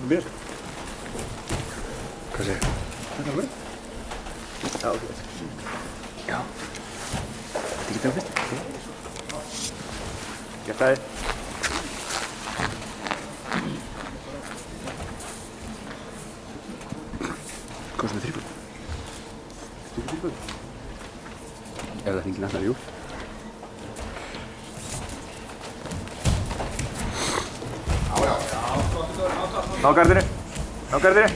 þú byrjar. Hvað segir? Þetta var verið. Já, ok. Já. Þetta ekki það fyrst? Ég fæði. Hvað sem er þrýbúð? Þrýbúð? Ef það hringir nættar, jú. Ná gardinu. Ná gardinu.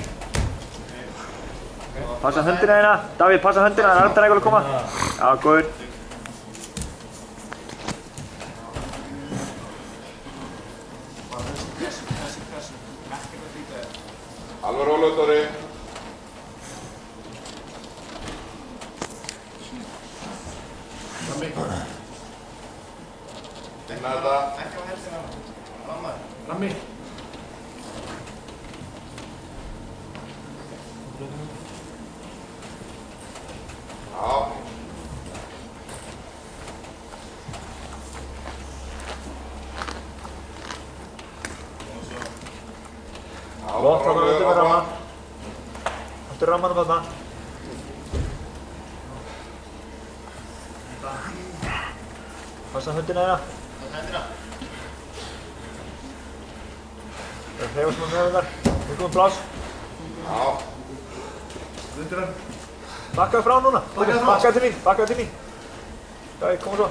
Passa höndina hérna. Davíð, passa höndina. Það er andan eitthvað að koma. Já, góður. Alveg rólegur, Dóri. Finna þetta. Ekki á helsina. Rammi. Já. Lótt, það var undir með ramma. Undir rammanum þarna. Passa höndina hérna. Það er hreyfa sem er með þar. Við komum pláss. Já. Undir hann. Bakkaðu frá núna. Bakkaðu til mín. Bakkaðu til mín. Davíð, koma svo.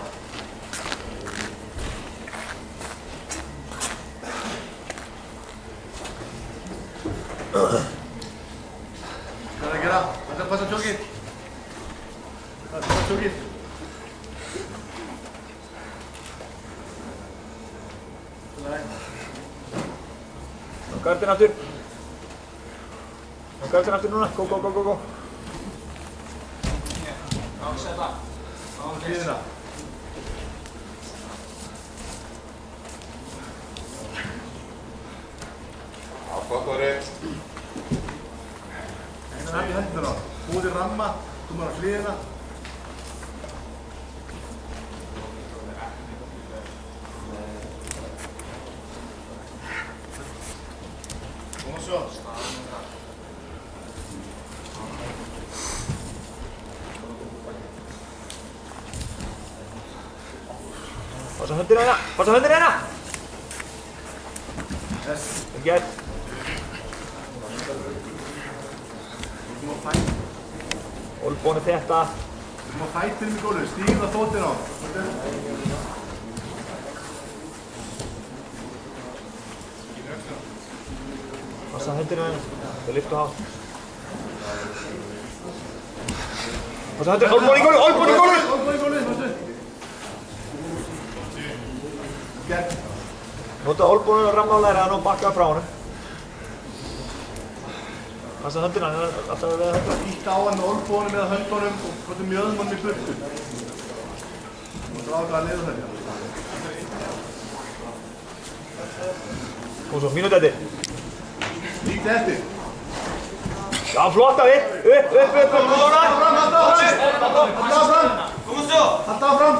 Hvað er að gera? Þetta er passa tjókið. Passa tjókið. Ná gardinn aftur. Ná gardinn aftur núna. Go, go, go, go, go. Á hlýðina. Já, gott, Dóri. Einan hann í hendina á. Búið ramma, þú maður á hlýðina. Koma svo. Passa höndina hérna. Passa höndina hérna. Þess. Vel gert. Þú má fæta. Olnbónu þetta. Þú má fæta í gólfið. Stígðu það fótinn á. Passa höndina hérna. Það lyftu hátt. Passa höndina. Olnbónu í gólfið. Olnbónu í gólfið. Olnbónu í gólfið, fórstu. Gert. Nota olnbónu og rammálega hann og bakka frá honum. Passa höndina, hann er alltaf að veða höndina. Ítta á hann með olnbónum eða höndunum og hvort mjöðum hann í burtu. Og dráðu að leiða þetta. Kom svo, mínúti eftir. Líkt eftir. Já, flott Davíð. Upp. Núna. Halda áfram. Halda áfram.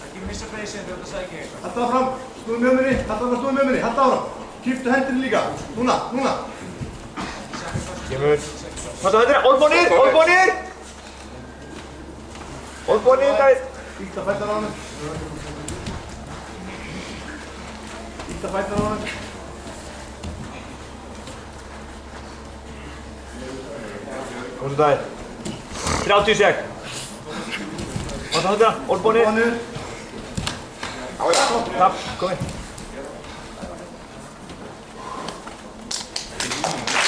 Ekki missa feysinn þegar þú sækir eitthvað. Halda áfram. Snúðu með minni. Halda áfram. Kýftu hendinni líka. Núna. Kemur. Passa höndina, olnbónu niður. Olnbónu niður, Davíð. Ítta fættan á hann. Kom svo Davíð. 30 sek. Passa höndina, olnbónu niður. Niður. Já, já. Tapp, kom inn.